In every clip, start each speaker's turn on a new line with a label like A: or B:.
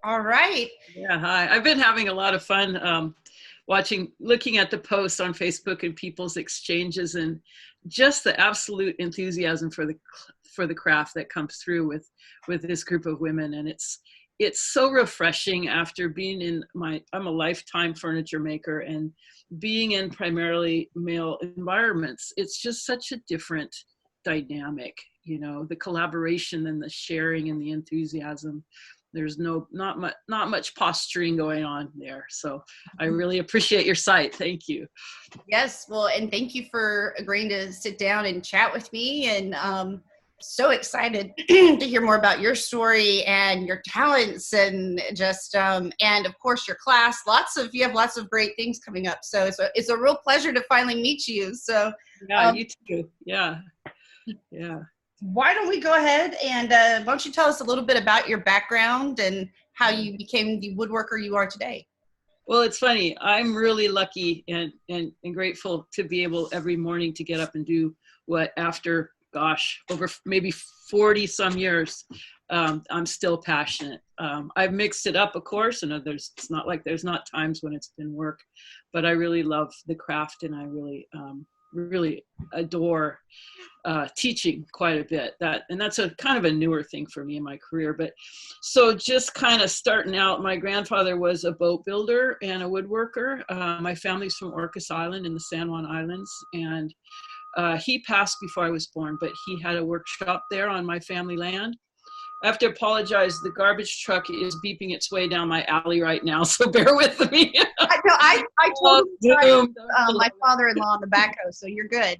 A: All right.
B: Yeah, hi. I've been having a lot of fun looking at the posts on Facebook and people's exchanges, and just the absolute enthusiasm for the craft that comes through with this group of women. And it's so refreshing after being in I'm a lifetime furniture maker, and being in primarily male environments. It's just such a different dynamic, the collaboration and the sharing and the enthusiasm. There's not much posturing going on there. So I really appreciate your site. Thank you.
A: Yes. Well, and thank you for agreeing to sit down and chat with me. And so excited to hear more about your story and your talents, and just and of course your class. You have lots of great things coming up. So it's a real pleasure to finally meet you. So
B: Yeah, you too. Yeah. Yeah.
A: why don't we go ahead and why don't you tell us a little bit about your background and how you became the woodworker you are today?
B: Well, it's funny. I'm really lucky and grateful to be able every morning to get up and do what, after, gosh, over maybe 40 some years, I'm still passionate. I've mixed it up, of course, and it's not like there's not times when it's been work, but I really love the craft, and I really adore teaching quite a bit. That's a kind of a newer thing for me in my career. But so just kind of starting out, my grandfather was a boat builder and a woodworker. My family's from Orcas Island in the San Juan Islands, and he passed before I was born, but he had a workshop there on my family land. I have to apologize. The garbage truck is beeping its way down my alley right now, so bear with me.
A: I told my father-in-law on the backhoe, so you're good.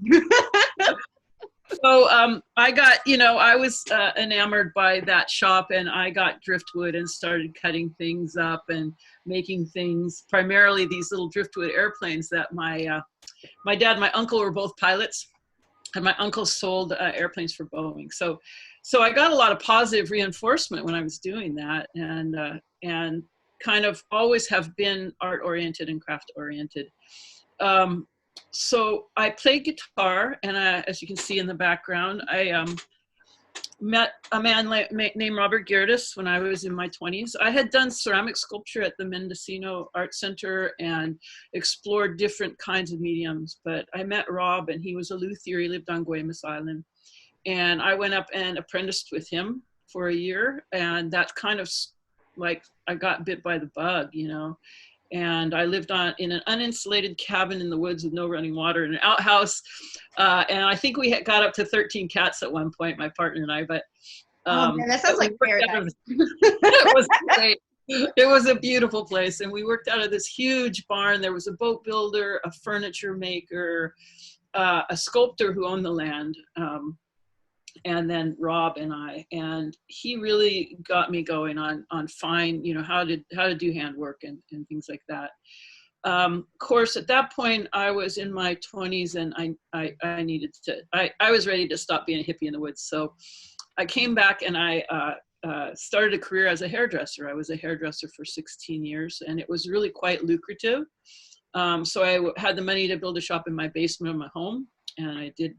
B: So I got, I was enamored by that shop, and I got driftwood and started cutting things up and making things, primarily these little driftwood airplanes that my dad and my uncle were both pilots, and my uncle sold airplanes for Boeing. So I got a lot of positive reinforcement when I was doing that, and kind of always have been art oriented and craft oriented. So I played guitar, and as you can see in the background, I met a man named Robert Gerdes when I was in my 20s. I had done ceramic sculpture at the Mendocino Art Center and explored different kinds of mediums, but I met Rob, and he was a luthier. He lived on Guaymas Island, and I went up and apprenticed with him for a year, and that kind of, like, I got bit by the bug, and I lived in an uninsulated cabin in the woods with no running water in an outhouse. And I think we got up to 13 cats at one point, my partner and I, but
A: oh man, that sounds like paradise.
B: It was great. It was a beautiful place. And we worked out of this huge barn. There was a boat builder, a furniture maker, a sculptor who owned the land, and then Rob and I, and he really got me going on fine, how to do handwork and things like that. Of course, at that point, I was in my 20s, and I needed to, I was ready to stop being a hippie in the woods. So I came back, and I started a career as a hairdresser. I was a hairdresser for 16 years, and it was really quite lucrative. So I had the money to build a shop in my basement of my home, and I did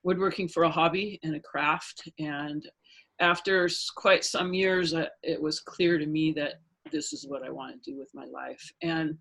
B: woodworking for a hobby and a craft. And after quite some years, it was clear to me that this is what I want to do with my life. And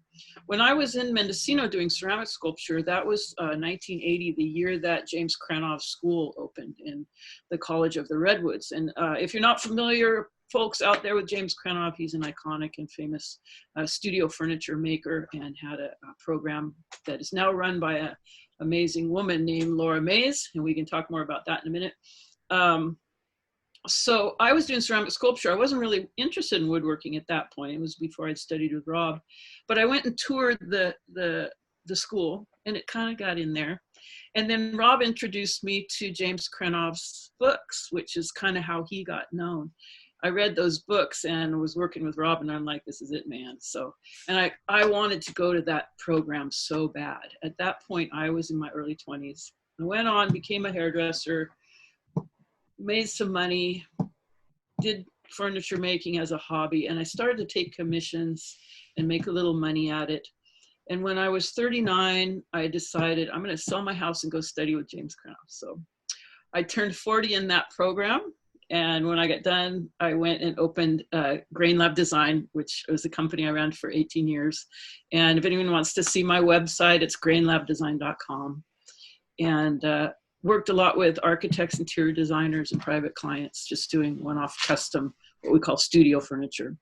B: when I was in Mendocino doing ceramic sculpture, that was 1980, the year that James Cranov's school opened in the College of the Redwoods. And if you're not familiar, folks out there, with James Cranov, he's an iconic and famous studio furniture maker, and had a program that is now run by an amazing woman named Laura Mays, and we can talk more about that in a minute. So I was doing ceramic sculpture. I wasn't really interested in woodworking at that point. It was before I'd studied with Rob, but I went and toured the school, and it kind of got in there. And then Rob introduced me to James Cranov's books, which is kind of how he got known. I read those books and was working with Rob, and I'm like, this is it, man. So, and I wanted to go to that program so bad. At that point, I was in my early 20s. I went on, became a hairdresser, made some money, did furniture making as a hobby, and I started to take commissions and make a little money at it. And when I was 39, I decided I'm going to sell my house and go study with James Cranov. So I turned 40 in that program, And when I got done, I went and opened Grain Lab Design, which was a company I ran for 18 years. And if anyone wants to see my website, it's grainlabdesign.com. And worked a lot with architects, interior designers, and private clients, just doing one-off custom, what we call studio furniture.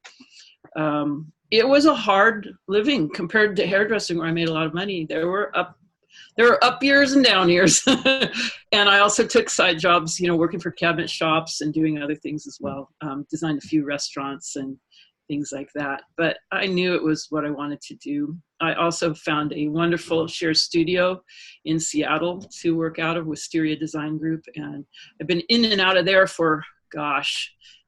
B: It was a hard living compared to hairdressing, where I made a lot of money. There were up years and down years. And I also took side jobs, working for cabinet shops and doing other things as well. Designed a few restaurants and things like that. But I knew it was what I wanted to do. I also found a wonderful share studio in Seattle to work out of, Wisteria Design Group. And I've been in and out of there for,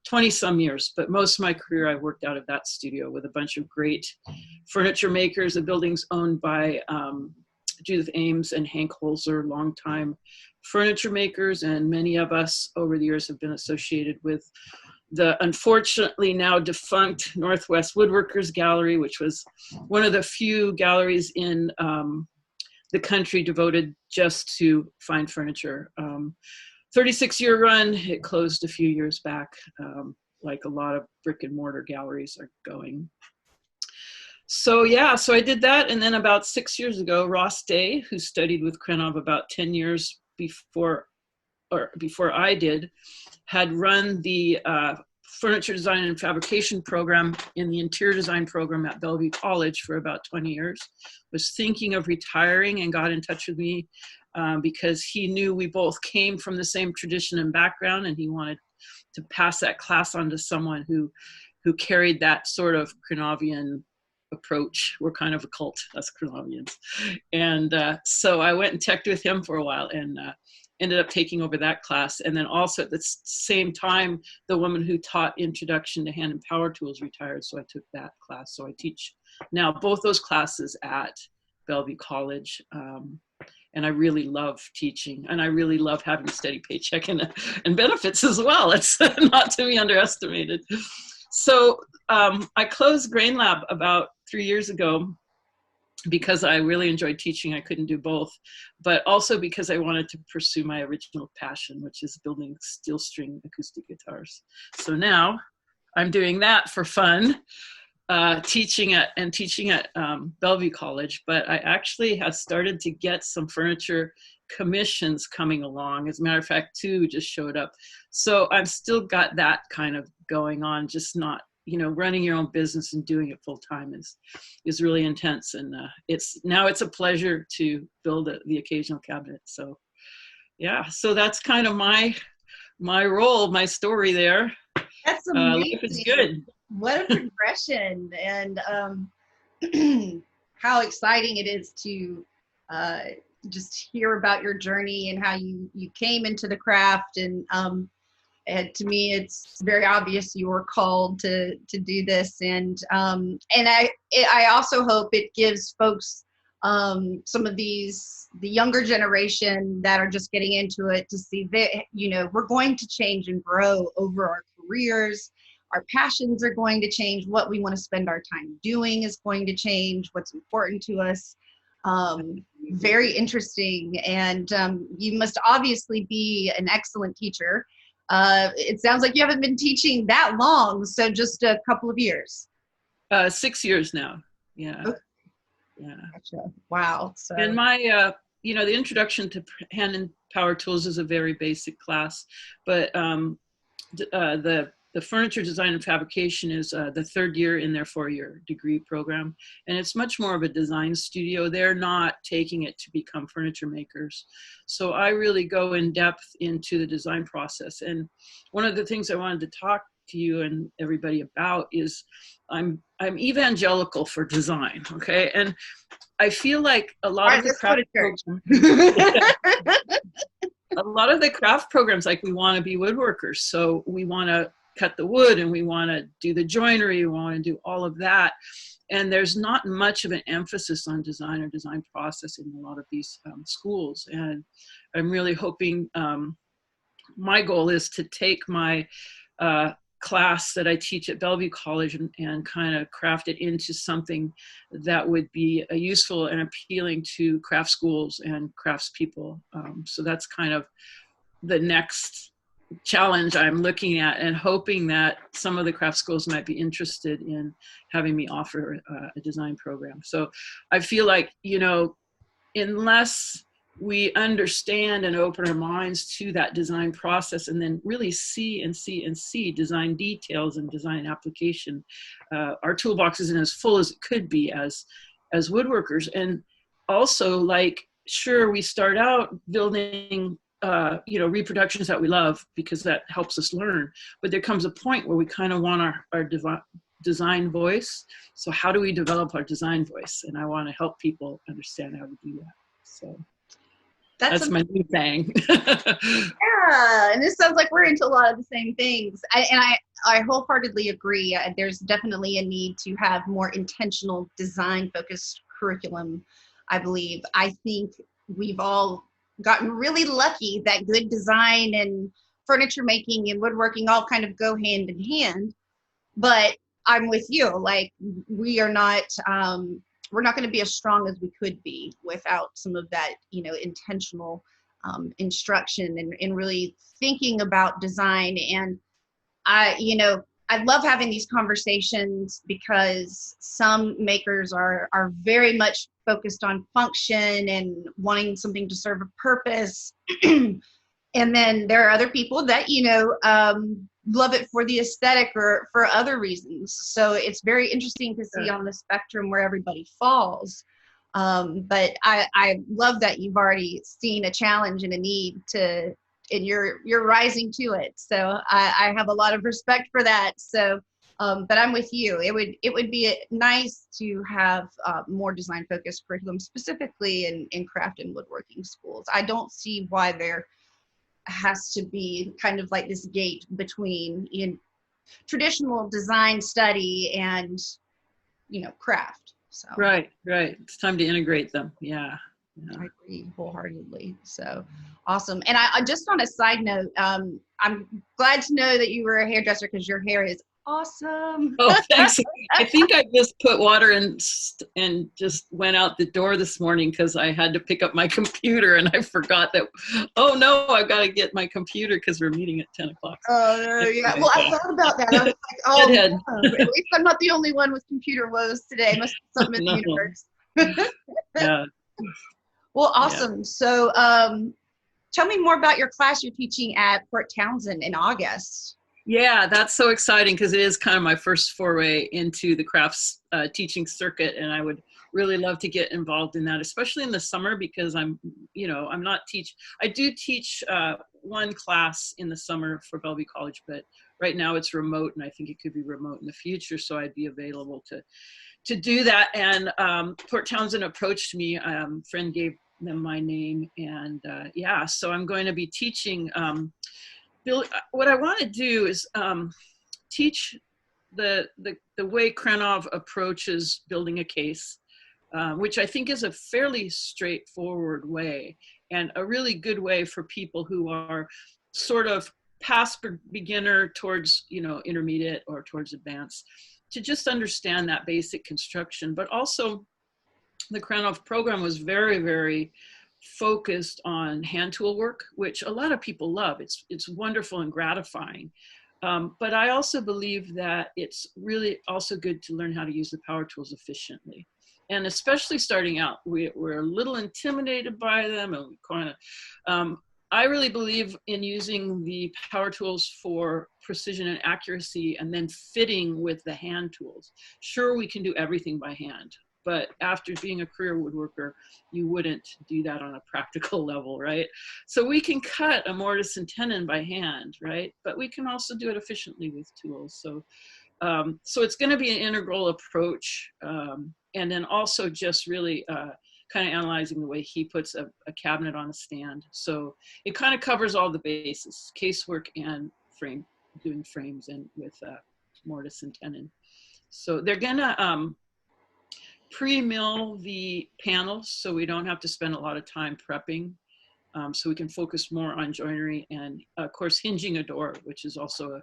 B: 20 some years, but most of my career I worked out of that studio with a bunch of great furniture makers. The building's owned by Judith Ames and Hank Holzer, longtime furniture makers, and many of us over the years have been associated with the unfortunately now defunct Northwest Woodworkers Gallery, which was one of the few galleries in the country devoted just to fine furniture. 36-year run. It closed a few years back, like a lot of brick and mortar galleries are going. So yeah, so I did that. And then about 6 years ago, Ross Day, who studied with Krenov about 10 years before I did, had run the furniture design and fabrication program in the interior design program at Bellevue College for about 20 years, was thinking of retiring and got in touch with me because he knew we both came from the same tradition and background, and he wanted to pass that class on to someone who carried that sort of Krenovian approach. We're kind of a cult, us Krenovians. And so I went and teched with him for a while and ended up taking over that class. And then also at the same time, the woman who taught Introduction to Hand and Power Tools retired, so I took that class. So I teach now both those classes at Bellevue College. And I really love teaching, and I really love having a steady paycheck and benefits as well. It's not to be underestimated. So I closed Grain Lab about 3 years ago because I really enjoyed teaching. I couldn't do both, but also because I wanted to pursue my original passion, which is building steel string acoustic guitars. So now I'm doing that for fun. Teaching at Bellevue College, but I actually have started to get some furniture commissions coming along. As a matter of fact, 2 just showed up. So I've still got that kind of going on, just not, running your own business and doing it full time is really intense. And it's a pleasure to build the occasional cabinet. So yeah, so that's kind of my role, my story there.
A: That's amazing.
B: Life is good.
A: What a progression, and how exciting it is to just hear about your journey and how you came into the craft. And to me, it's very obvious you were called to do this. And I also hope it gives folks, some of the younger generation that are just getting into it, to see that, we're going to change and grow over our careers. Our passions are going to change. What we want to spend our time doing is going to change. What's important to us. Very interesting. And you must obviously be an excellent teacher. It sounds like you haven't been teaching that long, so just a couple of years.
B: 6 years now. Yeah.
A: Okay.
B: Yeah.
A: Gotcha. Wow. So.
B: And my, the Introduction to Hand and Power Tools is a very basic class, but the furniture design and fabrication is the 3rd year in their 4-year degree program. And it's much more of a design studio. They're not taking it to become furniture makers. So I really go in depth into the design process. And one of the things I wanted to talk to you and everybody about is I'm evangelical for design, okay? And I feel like a lot of the craft a lot of the craft programs, like, we want to be woodworkers, so we want to cut the wood and we want to do the joinery, we want to do all of that, and there's not much of an emphasis on design or design process in a lot of these schools. And I'm really hoping, my goal is to take my class that I teach at Bellevue College and kind of craft it into something that would be useful and appealing to craft schools and craftspeople. So that's kind of the next challenge I'm looking at and hoping that some of the craft schools might be interested in having me offer a design program. So I feel like, unless we understand and open our minds to that design process and then really see design details and design application, our toolbox isn't as full as it could be as woodworkers. And also, like, sure, we start out building reproductions that we love because that helps us learn, but there comes a point where we kind of want our design voice. So how do we develop our design voice? And I want to help people understand how to do that. So that's my new thing.
A: Yeah, and this sounds like we're into a lot of the same things. I wholeheartedly agree. There's definitely a need to have more intentional design-focused curriculum, I believe. I think we've all gotten really lucky that good design and furniture making and woodworking all kind of go hand in hand. But I'm with you. Like, we're not going to be as strong as we could be without some of that, intentional instruction and really thinking about design. And I love having these conversations because some makers are very much focused on function and wanting something to serve a purpose. And then there are other people that, love it for the aesthetic or for other reasons. So it's very interesting to see on the spectrum where everybody falls. But I love that you've already seen a challenge and a need and you're rising to it. So I have a lot of respect for that. So, but I'm with you. It would be nice to have more design focused curriculum, specifically in craft and woodworking schools. I don't see why there has to be kind of like this gate between traditional design study and craft. So
B: right, it's time to integrate them. Yeah.
A: I agree wholeheartedly. So awesome. And I just on a side note, I'm glad to know that you were a hairdresser because your hair is awesome.
B: Oh, thanks. I think I just put water and just went out the door this morning because I had to pick up my computer and I forgot that, oh no, I've got to get my computer because we're meeting at 10 o'clock.
A: Oh, yeah. Well, I thought about that. I was like, oh, at least I'm not the only one with computer woes today. Must be something in the universe.
B: Yeah.
A: Well, awesome. Yeah. So tell me more about your class you're teaching at Port Townsend in August.
B: Yeah, that's so exciting because it is kind of my first foray into the crafts teaching circuit, and I would really love to get involved in that, especially in the summer because I do teach one class in the summer for Bellevue College, but right now it's remote, and I think it could be remote in the future, so I'd be available to do that. And Port Townsend approached me, friend gave them my name, and so I'm going to be teaching. What I want to do is teach the way Krenov approaches building a case, which I think is a fairly straightforward way and a really good way for people who are sort of past beginner towards intermediate or towards advanced to just understand that basic construction. But also the Krenov program was very, very focused on hand tool work, which a lot of people love. It's wonderful and gratifying. But I also believe that it's really also good to learn how to use the power tools efficiently. And especially starting out, we're a little intimidated by them, and we kind of, I really believe in using the power tools for precision and accuracy and then fitting with the hand tools. Sure, we can do everything by hand, but after being a career woodworker, you wouldn't do that on a practical level, right? So we can cut a mortise and tenon by hand, right? But we can also do it efficiently with tools. So, so it's going to be an integral approach, and then also just really kind of analyzing the way he puts a cabinet on a stand. So it kind of covers all the bases: casework and doing frames and with mortise and tenon. So they're gonna pre-mill the panels so we don't have to spend a lot of time prepping, so we can focus more on joinery and of course hinging a door, which is also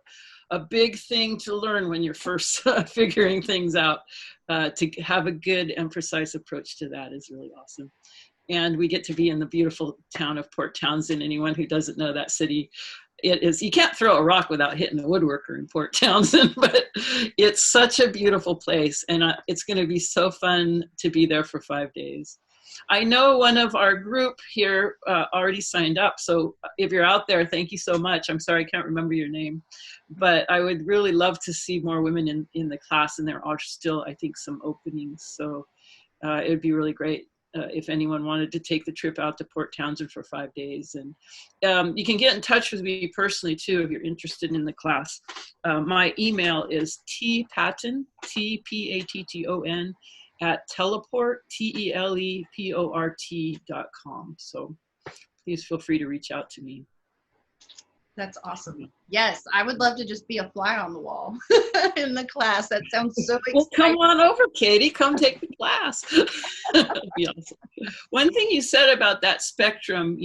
B: a big thing to learn when you're first figuring things out. To have a good and precise approach to that is really awesome. And we get to be in the beautiful town of Port Townsend. Anyone who doesn't know that city, it is, you can't throw a rock without hitting a woodworker in Port Townsend, but it's such a beautiful place, and it's going to be so fun to be there for 5 days. I know one of our group here already signed up, so if you're out there, thank you so much. I'm sorry I can't remember your name, but I would really love to see more women in the class, and there are still, I think, some openings, so it would be really great if anyone wanted to take the trip out to Port Townsend for 5 days. And you can get in touch with me personally too if you're interested in the class. My email is tpatton, T-P-A-T-T-O-N, at teleport, teleport.com. So please feel free to reach out to me.
A: That's awesome. Yes, I would love to just be a fly on the wall in the class. That sounds so exciting.
B: Well, come on over, Katie. Come take the class. That'd be awesome. One thing you said about that spectrum,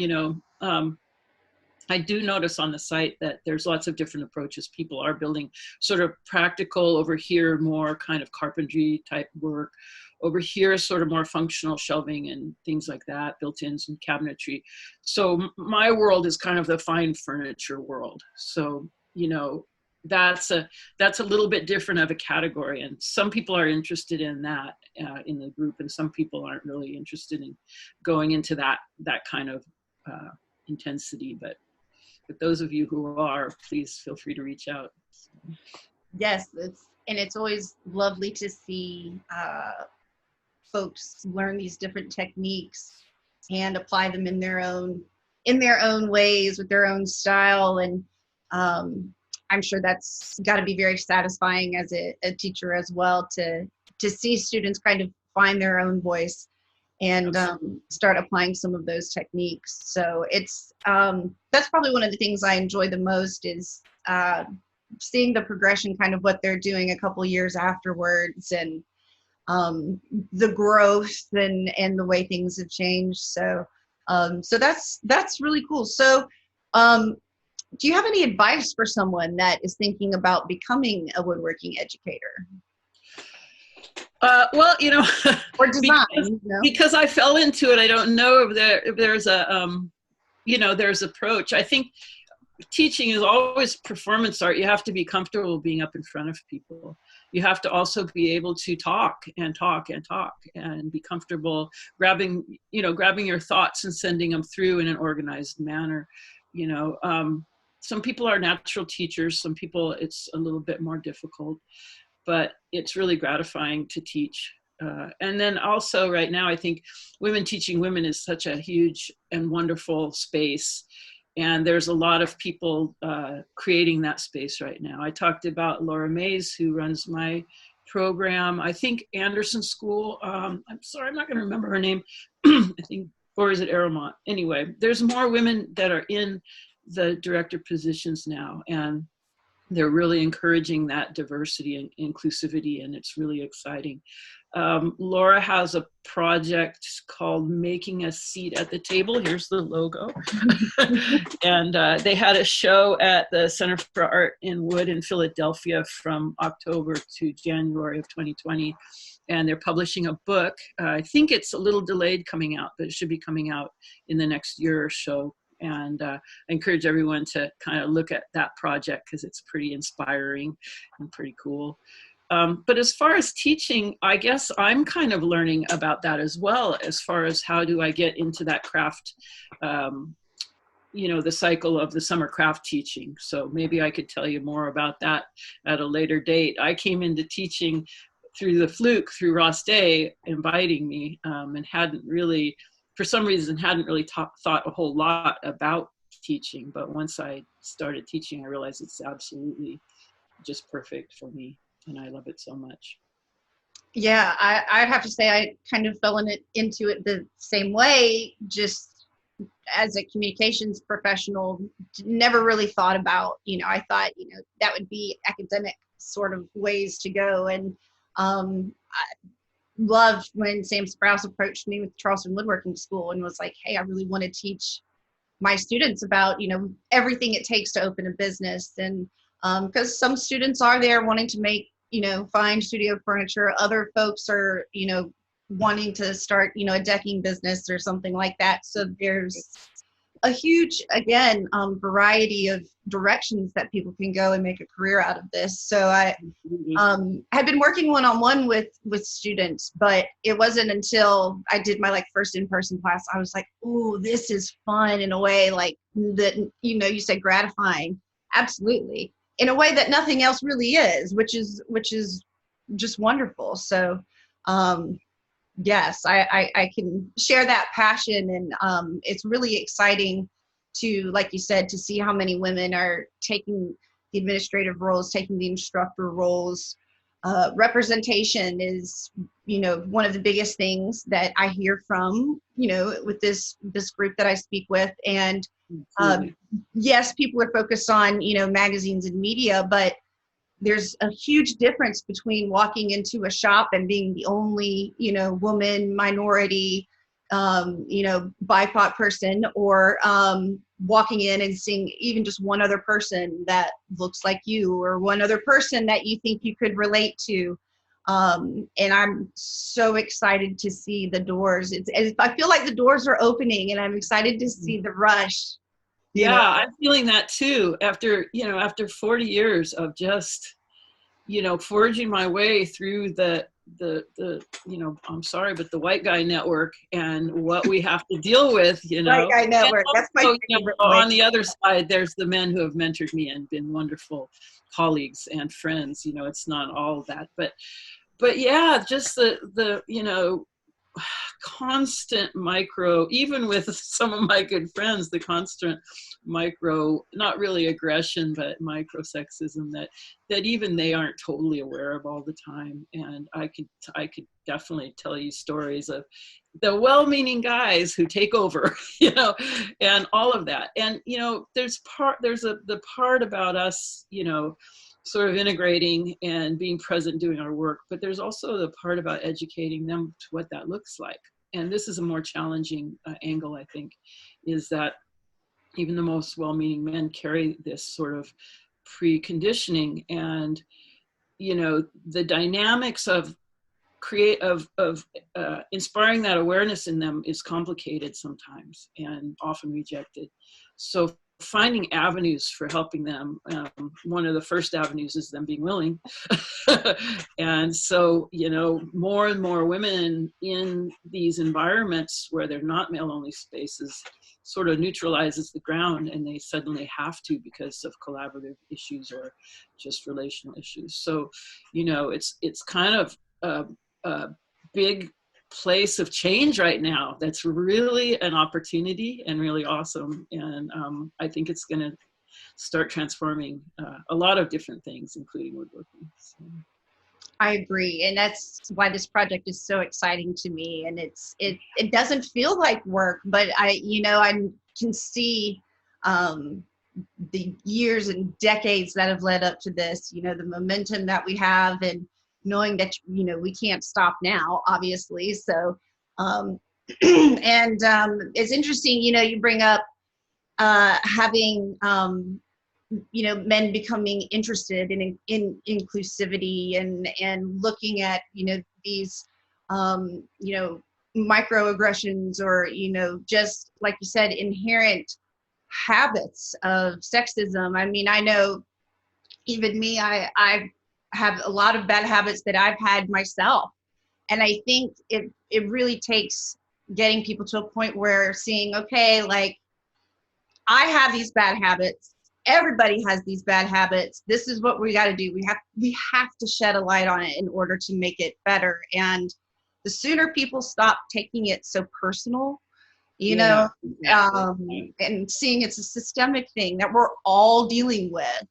B: I do notice on the site that there's lots of different approaches. People are building sort of practical, over here more kind of carpentry type work. Over here, sort of more functional shelving and things like that, built-ins and cabinetry. So my world is kind of the fine furniture world. So, that's a little bit different of a category. And some people are interested in that in the group, and some people aren't really interested in going into that kind of intensity. But those of you who are, please feel free to reach out.
A: Yes, it's always lovely to see folks learn these different techniques and apply them in their own ways with their own style. And I'm sure that's got to be very satisfying as a teacher as well, to see students kind of find their own voice and start applying some of those techniques. So it's that's probably one of the things I enjoy the most, is seeing the progression, kind of what they're doing a couple years afterwards, and the growth and the way things have changed. So that's really cool. So do you have any advice for someone that is thinking about becoming a woodworking educator?
B: Well,
A: Or design,
B: because I fell into it, I don't know if there's a there's approach. I think teaching is always performance art. You have to be comfortable being up in front of people. You have to also be able to talk and talk and talk, and be comfortable grabbing your thoughts and sending them through in an organized manner. Some people are natural teachers. Some people, it's a little bit more difficult, but it's really gratifying to teach. And then also right now, I think women teaching women is such a huge and wonderful space. And there's a lot of people creating that space right now. I talked about Laura Mays, who runs my program. I think Anderson School, I'm sorry, I'm not going to remember her name. I think, or is it Aramont? Anyway, there's more women that are in the director positions now, and they're really encouraging that diversity and inclusivity, and it's really exciting. Laura has a project called Making a Seat at the Table. Here's the logo. And they had a show at the Center for Art in Wood in Philadelphia from October to January of 2020. And they're publishing a book. I think it's a little delayed coming out, but it should be coming out in the next year or so. And I encourage everyone to kind of look at that project, because it's pretty inspiring and pretty cool. But as far as teaching, I guess I'm kind of learning about that as well, as far as how do I get into that craft, the cycle of the summer craft teaching. So maybe I could tell you more about that at a later date. I came into teaching through the fluke, through Ross Day inviting me, and hadn't really, for some reason, thought a whole lot about teaching. But once I started teaching, I realized it's absolutely just perfect for me, and I love it so much.
A: Yeah, I'd have to say I kind of fell into it the same way, just as a communications professional. Never really thought about, I thought, that would be academic sort of ways to go. And I loved when Sam Sprouse approached me with Charleston Woodworking School and was like, hey, I really want to teach my students about, everything it takes to open a business. And because some students are there wanting to make, fine studio furniture. Other folks are, wanting to start, a decking business or something like that. So there's a huge, again, variety of directions that people can go and make a career out of this. So I had been working one-on-one with students, but it wasn't until I did my like first in-person class, I was like, "Ooh, this is fun," in a way like that, you know, you said gratifying. Absolutely. In a way that nothing else really is, which is just wonderful. So, yes, I can share that passion, and it's really exciting to, like you said, to see how many women are taking the administrative roles, taking the instructor roles. Representation is, you know, one of the biggest things that I hear from, you know, with this group that I speak with. And yes, people are focused on, you know, magazines and media, but there's a huge difference between walking into a shop and being the only, you know, woman, minority, you know, BIPOC person, or walking in and seeing even just one other person that looks like you, or one other person that you think you could relate to. And I'm so excited to see the doors. I feel like the doors are opening, and I'm excited to see the rush.
B: Yeah, I'm feeling that too. After, you know, after 40 years of just, you know, forging my way through the, you know, I'm sorry, but the white guy network and what we have to deal with, you know.
A: White guy network.
B: Also,
A: That's my favorite.
B: you know, on the other side, there's the men who have mentored me and been wonderful colleagues and friends. You know, it's not all that, but yeah, just the, you know, constant micro, even with some of my good friends, the constant micro, not really aggression, but micro sexism that even they aren't totally aware of all the time. And I could definitely tell you stories of the well-meaning guys who take over, you know, and all of that. And, you know, there's the part about us, you know, sort of integrating and being present doing our work, but there's also the part about educating them to what that looks like. And this is a more challenging angle, I think, is that even the most well-meaning men carry this sort of preconditioning, and, you know, the dynamics of inspiring that awareness in them is complicated sometimes and often rejected. So finding avenues for helping them, one of the first avenues is them being willing. And so, you know, more and more women in these environments where they're not male-only spaces sort of neutralizes the ground, and they suddenly have to because of collaborative issues or just relational issues. So, you know, it's kind of a big place of change right now that's really an opportunity and really awesome. And I think it's going to start transforming a lot of different things, including woodworking. So.
A: I agree, and that's why this project is so exciting to me. And it doesn't feel like work, but I can see the years and decades that have led up to this. You know, the momentum that we have, and knowing that, you know, we can't stop now, obviously. So, and it's interesting. You know, you bring up having you know, men becoming interested in inclusivity, and looking at, you know, these you know, microaggressions, or, you know, just like you said, inherent habits of sexism. I mean, I know even me, I have a lot of bad habits that I've had myself, and I think it really takes getting people to a point where seeing, okay, like, I have these bad habits. Everybody has these bad habits. This is what we got to do. We have to shed a light on it in order to make it better. And the sooner people stop taking it so personal, you know, and seeing it's a systemic thing that we're all dealing with,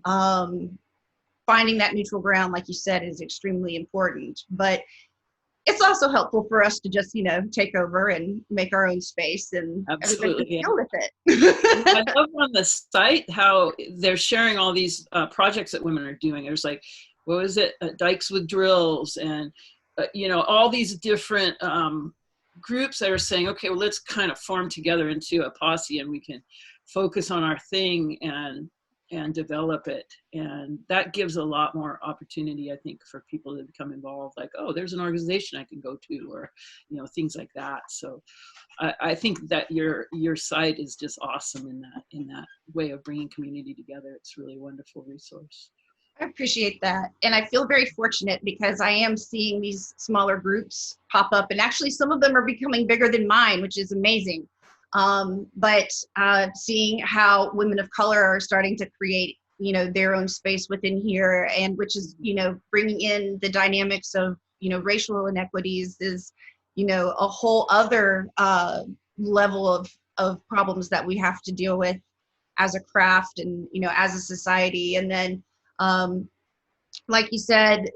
A: finding that neutral ground, like you said, is extremely important. But it's also helpful for us to just, you know, take over and make our own space, and everybody can deal with it.
B: I love on the site how they're sharing all these projects that women are doing. There's like, what was it? Dykes with Drills, and, you know, all these different groups that are saying, okay, well, let's kind of form together into a posse, and we can focus on our thing and develop it. And that gives a lot more opportunity, I think, for people to become involved. Like, oh, there's an organization I can go to, or, you know, things like that. So I think that your site is just awesome in that way of bringing community together. It's really a wonderful resource.
A: I appreciate that. And I feel very fortunate because I am seeing these smaller groups pop up, and actually some of them are becoming bigger than mine, which is amazing. But seeing how women of color are starting to create, you know, their own space within here, and which is, you know, bringing in the dynamics of, you know, racial inequities is, you know, a whole other level of problems that we have to deal with as a craft and, you know, as a society. And then, like you said,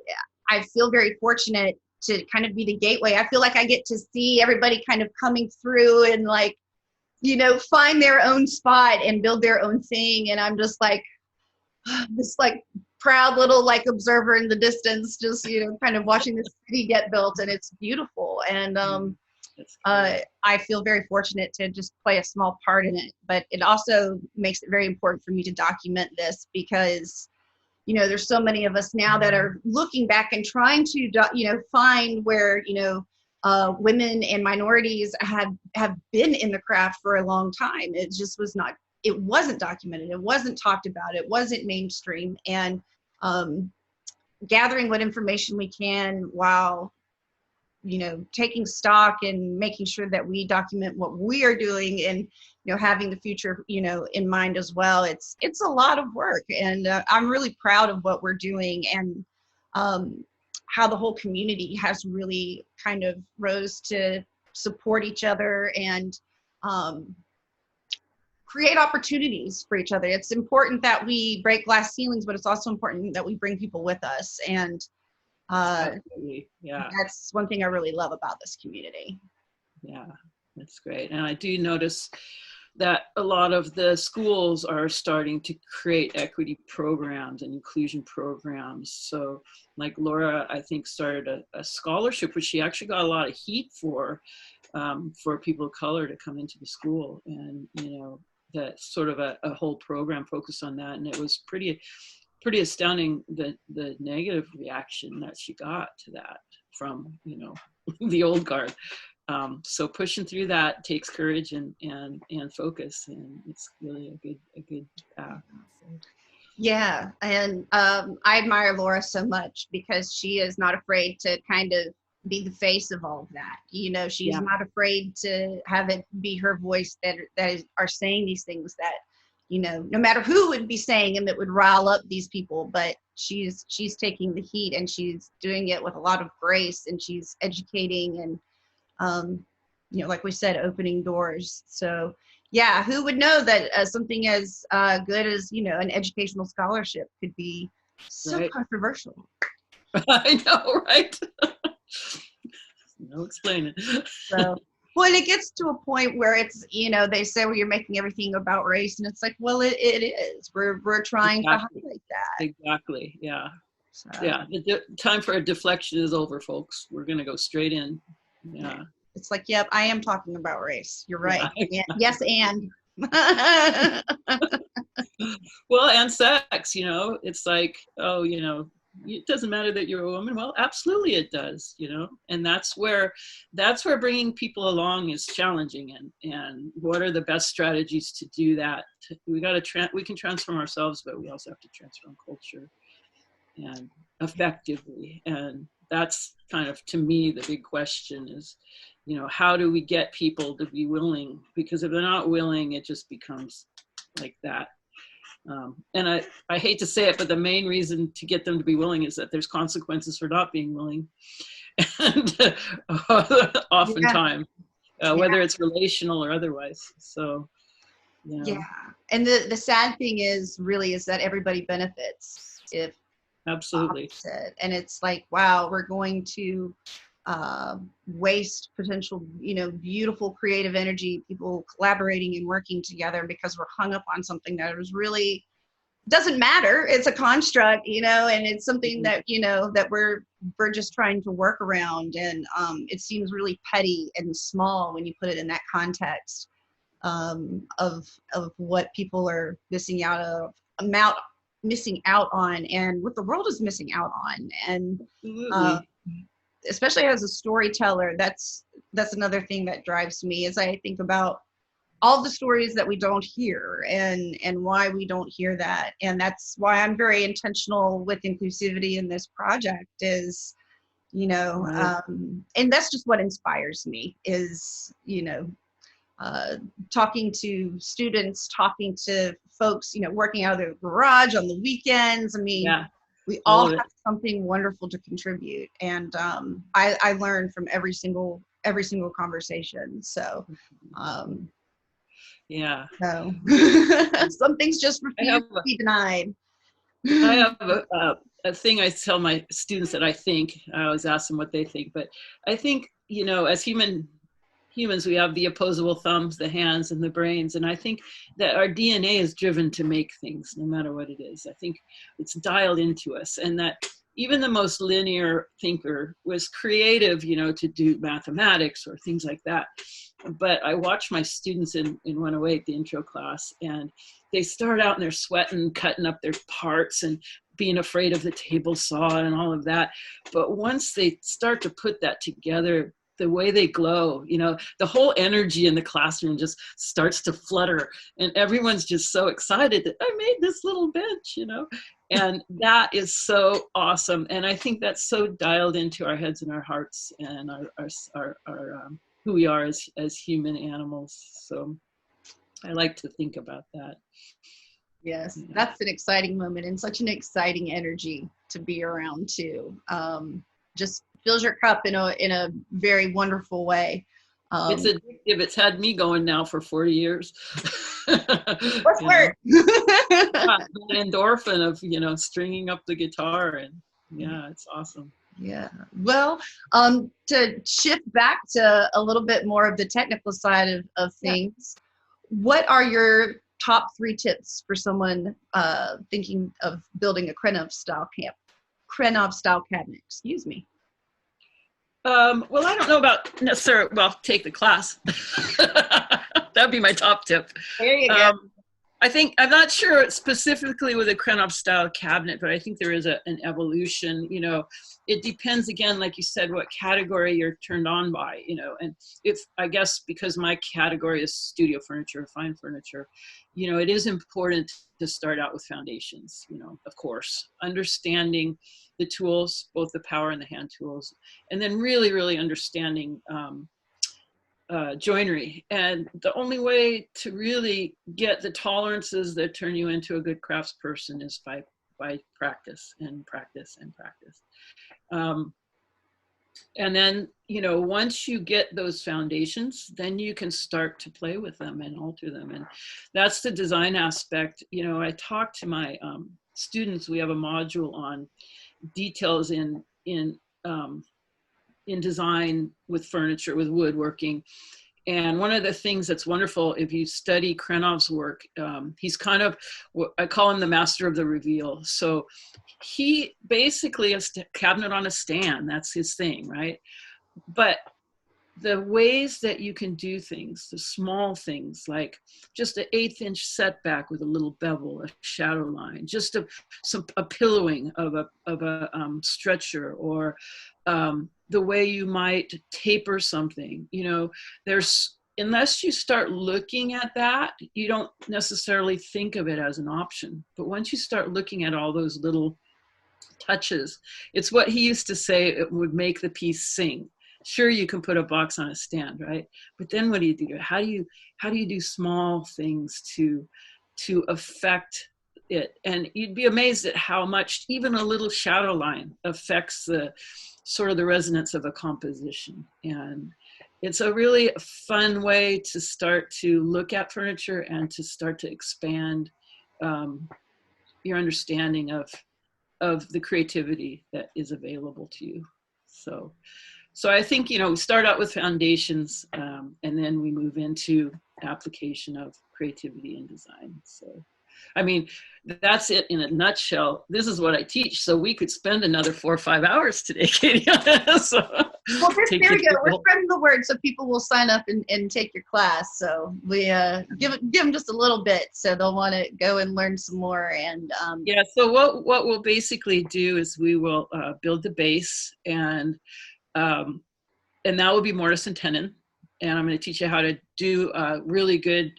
A: I feel very fortunate to kind of be the gateway. I feel like I get to see everybody kind of coming through and, like, you know, find their own spot and build their own thing. And I'm just like this like proud little like observer in the distance, just, you know, kind of watching the city get built, and it's beautiful. And I feel very fortunate to just play a small part in it. But it also makes it very important for me to document this because, you know, there's so many of us now that are looking back and trying to, you know, find where, you know, women and minorities have been in the craft for a long time. It just was not, it wasn't documented. It wasn't talked about. It wasn't mainstream. And gathering what information we can while, you know, taking stock and making sure that we document what we are doing, and, you know, having the future, you know, in mind as well. It's a lot of work, and I'm really proud of what we're doing, and how the whole community has really kind of rose to support each other and create opportunities for each other. It's important that we break glass ceilings, but it's also important that we bring people with us. And
B: yeah,
A: that's one thing I really love about this community.
B: Yeah, that's great. And I do notice that a lot of the schools are starting to create equity programs and inclusion programs. So like Laura, I think, started a scholarship, which she actually got a lot of heat for people of color to come into the school. And, you know, that sort of a whole program focused on that. And it was pretty astounding, the negative reaction that she got to that from, you know, the old guard. So pushing through that takes courage and focus, and it's really a good path.
A: Yeah, and I admire Laura so much because she is not afraid to kind of be the face of all of that. You know, she's not afraid to have it be her voice that are saying these things that, you know, no matter who would be saying them, it would rile up these people. But she's taking the heat, and she's doing it with a lot of grace, and she's educating and, you know, like we said, opening doors. So yeah, who would know that something as good as, you know, an educational scholarship could be so controversial.
B: I know, right? No explaining.
A: So, well, it gets to a point where it's, you know, they say, well, you're making everything about race, and it's like, well, it is. We're trying to highlight that.
B: Exactly. Yeah.
A: So,
B: yeah. The time for a deflection is over, folks. We're going to go straight in. Yeah.
A: It's like, yep, I am talking about race. You're right. Yeah. Yes, and.
B: Well, and sex, you know, it's like, oh, you know, it doesn't matter that you're a woman. Well, absolutely it does, you know, and that's where bringing people along is challenging. And what are the best strategies to do that? We can transform ourselves, but we also have to transform culture and effectively. And that's kind of, to me, the big question is, you know, how do we get people to be willing? Because if they're not willing, it just becomes like that. And I hate to say it, but the main reason to get them to be willing is that there's consequences for not being willing. And oftentimes, whether it's relational or otherwise. So, you know.
A: Yeah. And the sad thing is that everybody benefits if
B: absolutely
A: opposite. And it's like, wow, we're going to waste potential, you know, beautiful creative energy, people collaborating and working together because we're hung up on something that was really doesn't matter. It's a construct, you know, and it's something that, you know, that we're just trying to work around. And it seems really petty and small when you put it in that context of what people are missing out missing out on, and what the world is missing out on. And
B: Absolutely.
A: especially as a storyteller, that's another thing that drives me, as I think about all the stories that we don't hear, and why we don't hear that. And that's why I'm very intentional with inclusivity in this project, is,
B: Right.
A: and that's just what inspires me, is, talking to students, talking to folks, working out of their garage on the weekends. I mean,
B: Yeah.
A: we
B: I
A: all
B: love it.
A: have something wonderful to contribute, and I learn from every single conversation. So,
B: Yeah.
A: so some things just
B: I
A: refuse
B: have
A: to be denied.
B: I have a thing I tell my students that I always ask them what they think, but I think, as humans, we have the opposable thumbs, the hands, and the brains. And I think that our DNA is driven to make things, no matter what it is. I think it's dialed into us, and that even the most linear thinker was creative, to do mathematics or things like that. But I watch my students in 108, the intro class, and they start out and they're sweating, cutting up their parts and being afraid of the table saw and all of that. But once they start to put that together, the way they glow, the whole energy in the classroom just starts to flutter, and everyone's just so excited that I made this little bench, and that is so awesome. And I think that's so dialed into our heads and our hearts and our who we are as human animals. So I like to think about that.
A: Yes,
B: Yeah.
A: that's an exciting moment, and such an exciting energy to be around too. Just fills your cup in a very wonderful way.
B: It's
A: Um,
B: addictive. It's had me going now for 40 years.
A: what's
B: you know,
A: work?
B: an endorphin of, stringing up the guitar, and yeah, it's awesome.
A: Yeah. Well, to shift back to a little bit more of the technical side of
B: Yeah.
A: things, what are your top 3 tips for someone thinking of building a Krenov style cabinet? Excuse me.
B: Well, I don't know about necessarily, well, take the class. That'd be my top tip.
A: There you go.
B: Um, I think, I'm not sure specifically with a Krenov style cabinet, but I think there is an evolution. It depends, again, like you said, what category you're turned on by, and if, I guess, because my category is studio furniture, fine furniture, it is important to start out with foundations, of course, understanding the tools, both the power and the hand tools, and then really, really understanding joinery. And the only way to really get the tolerances that turn you into a good craftsperson is by practice and practice and practice. And then, once you get those foundations, then you can start to play with them and alter them. And that's the design aspect. I talk to my students. We have a module on details in design with furniture, with woodworking. And one of the things that's wonderful, if you study Krenov's work, he's kind of, I call him the master of the reveal. So he basically has a cabinet on a stand. That's his thing, right? But the ways that you can do things, the small things, like just an 1/8 inch setback with a little bevel, a shadow line, just a pillowing of a stretcher, or the way you might taper something. There's, unless you start looking at that, you don't necessarily think of it as an option. But once you start looking at all those little touches, it's what he used to say, it would make the piece sing. Sure, you can put a box on a stand, right? But then what do you do? How do you do small things to affect it? And you'd be amazed at how much even a little shadow line affects the sort of the resonance of a composition. And it's a really fun way to start to look at furniture and to start to expand your understanding of the creativity that is available to you. So I think, we start out with foundations, and then we move into application of creativity and design. So, I mean, that's it in a nutshell. This is what I teach. So we could spend another 4 or 5 hours today, Katie. So.
A: Well,
B: take
A: there
B: you
A: we go. We're
B: through.
A: spreading the word so people will sign up and take your class. So we give them just a little bit so they'll want to go and learn some more. And
B: Yeah, so what we'll basically do is we will build the base, um, and that will be mortise and tenon. And I'm going to teach you how to do really good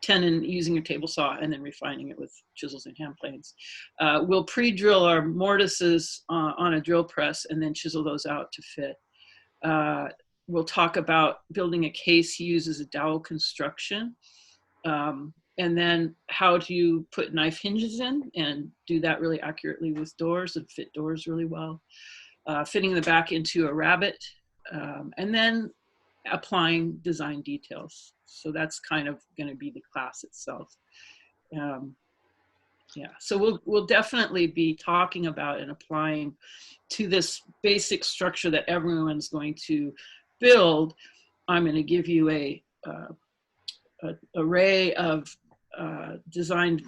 B: tenon using your table saw and then refining it with chisels and hand planes. We'll pre-drill our mortises on a drill press and then chisel those out to fit. We'll talk about building a case used as a dowel construction, and then how to put knife hinges in and do that really accurately with doors and fit doors really well. Fitting the back into a rabbet, and then applying design details. So that's kind of going to be the class itself. Yeah, so we'll definitely be talking about and applying to this basic structure that everyone's going to build. I'm going to give you a array of design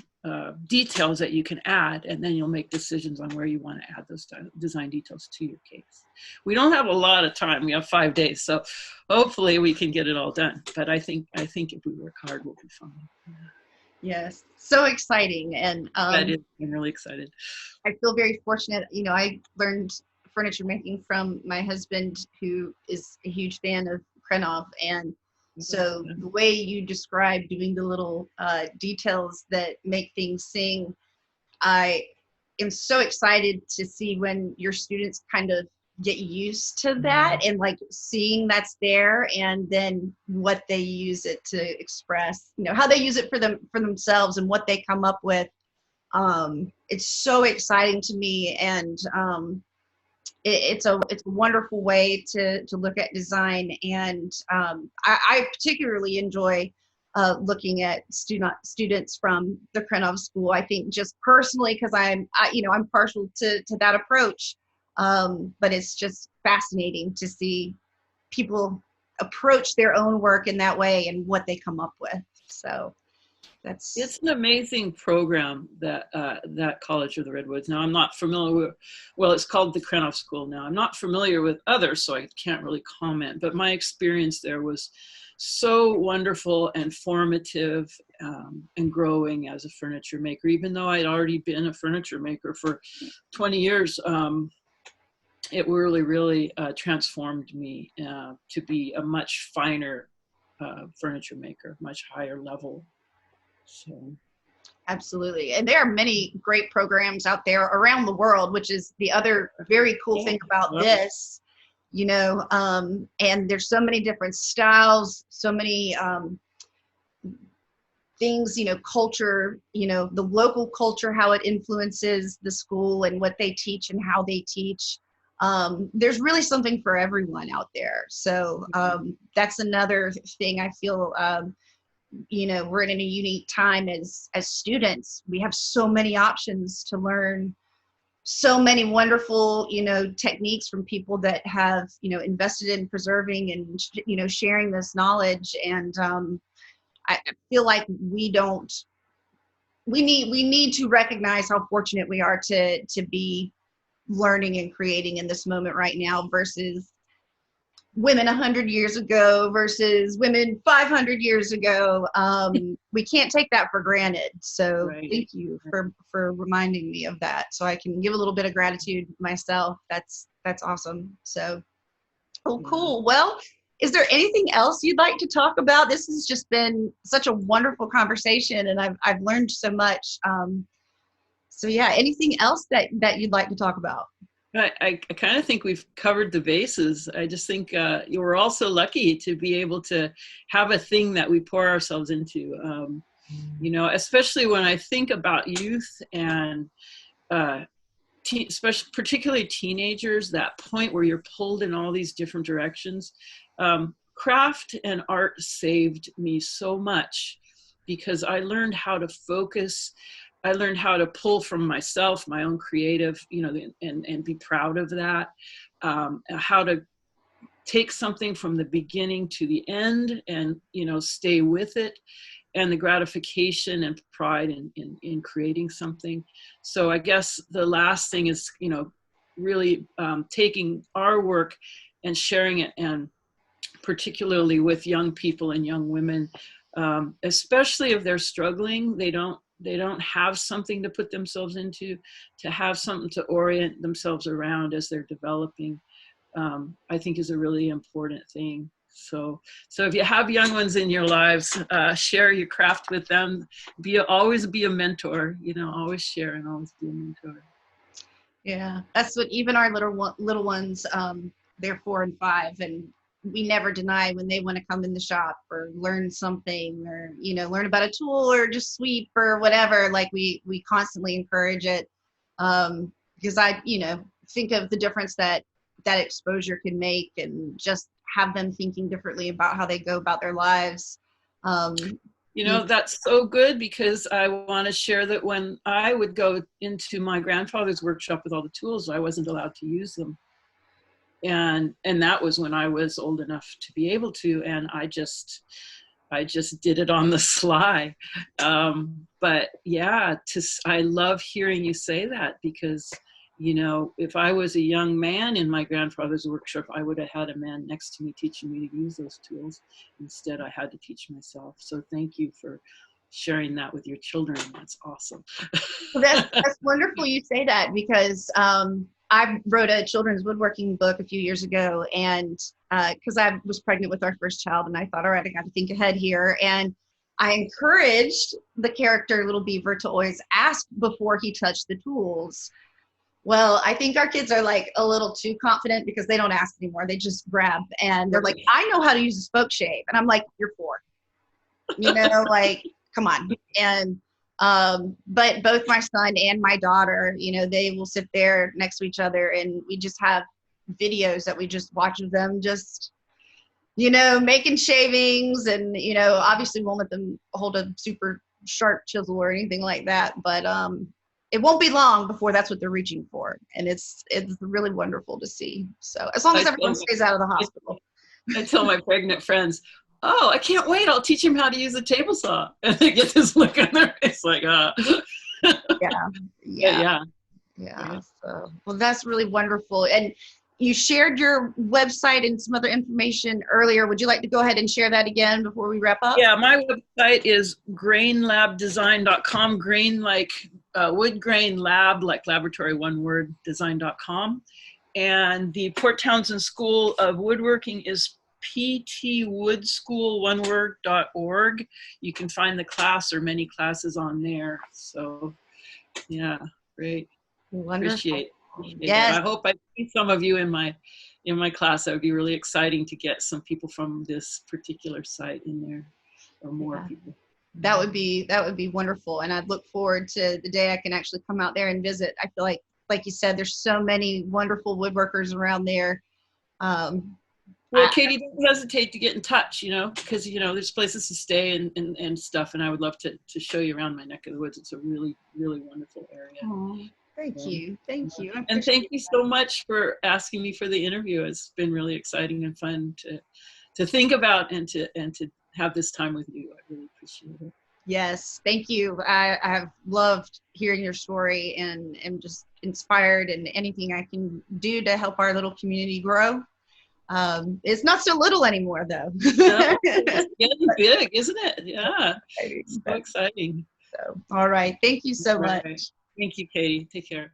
B: details that you can add, and then you'll make decisions on where you want to add those design details to your case. We don't have a lot of time. We have 5 days, so hopefully we can get it all done. But I think if we work hard, we'll be fine.
A: yes, so exciting. And
B: I'm really excited.
A: I feel very fortunate. You know, I learned furniture making from my husband, who is a huge fan of Krenov. And so the way you describe doing the little details that make things sing, I am so excited to see when your students kind of get used to that and like seeing that's there, and then what they use it to express, you know, how they use it for themselves and what they come up with. It's so exciting to me, and it's a wonderful way to look at design. And I particularly enjoy looking at students from the Krenov School. I think just personally, because I'm partial to that approach, but it's just fascinating to see people approach their own work in that way and what they come up with. So
B: it's an amazing program, that that College of the Redwoods. Now, I'm not familiar with, well, it's called the Krenov School now. I'm not familiar with others, so I can't really comment, but my experience there was so wonderful and formative, and growing as a furniture maker. Even though I'd already been a furniture maker for 20 years, it really transformed me to be a much finer furniture maker, much higher level. So.
A: Absolutely. And there are many great programs out there around the world, which is the other very cool thing about this, you know, and there's so many different styles, so many things, you know, culture, you know, the local culture, how it influences the school and what they teach and how they teach. There's really something for everyone out there. So that's another thing I feel, you know, we're in a unique time as students. We have so many options to learn, so many wonderful, you know, techniques from people that have, you know, invested in preserving and, you know, sharing this knowledge. And I feel like we need to recognize how fortunate we are to be learning and creating in this moment right now versus women 100 years ago versus women 500 years ago. We can't take that for granted. So Thank you for reminding me of that, so I can give a little bit of gratitude myself. That's awesome. So, oh, cool. Well, is there anything else you'd like to talk about? This has just been such a wonderful conversation, and I've learned so much. So yeah, anything else that you'd like to talk about?
B: I kind of think we've covered the bases. I just think we're also lucky to be able to have a thing that we pour ourselves into. You know, especially when I think about youth and particularly teenagers, that point where you're pulled in all these different directions. Craft and art saved me so much because I learned how to focus. I learned how to pull from myself, my own creative, you know, and be proud of that. How to take something from the beginning to the end and, you know, stay with it, and the gratification and pride in creating something. So I guess the last thing is, you know, really taking our work and sharing it, and particularly with young people and young women, especially if they're struggling, they don't have something to put themselves into, to have something to orient themselves around as they're developing, I think is a really important thing. So if you have young ones in your lives, share your craft with them. Always be a mentor, always share and always be a mentor.
A: Yeah, that's what even our little ones, they're 4 and 5, and we never deny when they want to come in the shop or learn something, or learn about a tool or just sweep or whatever. Like we constantly encourage it, because I think of the difference that exposure can make, and just have them thinking differently about how they go about their lives.
B: That's so good, because I want to share that when I would go into my grandfather's workshop with all the tools, I wasn't allowed to use them. And that was when I was old enough to be able to, and I just did it on the sly. But yeah, I love hearing you say that, because if I was a young man in my grandfather's workshop, I would have had a man next to me teaching me to use those tools. Instead, I had to teach myself. So thank you for sharing that with your children. That's awesome.
A: Well, that's wonderful you say that, because I wrote a children's woodworking book a few years ago, and because I was pregnant with our first child, and I thought, all right, I got to think ahead here. And I encouraged the character Little Beaver to always ask before he touched the tools. Well, I think our kids are like a little too confident, because they don't ask anymore. They just grab, and they're like, I know how to use a spoke shave. And I'm like, you're 4. Like, come on. And but both my son and my daughter, they will sit there next to each other, and we just have videos that we just watch of them just, making shavings. And, obviously won't let them hold a super sharp chisel or anything like that. But it won't be long before that's what they're reaching for. And it's really wonderful to see. So as long as everyone stays out of the hospital.
B: I tell my pregnant friends, oh, I can't wait, I'll teach him how to use a table saw. And they get this look on their face like,
A: Yeah. So, well, that's really wonderful. And you shared your website and some other information earlier. Would you like to go ahead and share that again before we wrap up?
B: Yeah, my website is grainlabdesign.com. Grain like wood grain, lab like laboratory, one word, design.com. And the Port Townsend School of Woodworking is ptwoodschool.org. You can find the class or many classes on there. So yeah, great.
A: Wonderful.
B: Appreciate yes. It. I hope I see some of you in my class. That would be really exciting to get some people from this particular site in there, or more people.
A: That would be wonderful. And I'd look forward to the day I can actually come out there and visit. I feel like you said, there's so many wonderful woodworkers around there.
B: Well, Katie, don't hesitate to get in touch, because, there's places to stay and stuff. And I would love to show you around my neck of the woods. It's a really, really wonderful area.
A: Oh, thank you. Thank you.
B: And thank you so much for asking me for the interview. It's been really exciting and fun to think about and to have this time with you. I really appreciate it.
A: Yes, thank you. I have loved hearing your story, and am just inspired, and anything I can do to help our little community grow. It's not so little anymore, though.
B: No, it's getting big, isn't it? Yeah, it's so exciting.
A: So, all right. Thank you so much.
B: Thank you, Katie. Take care.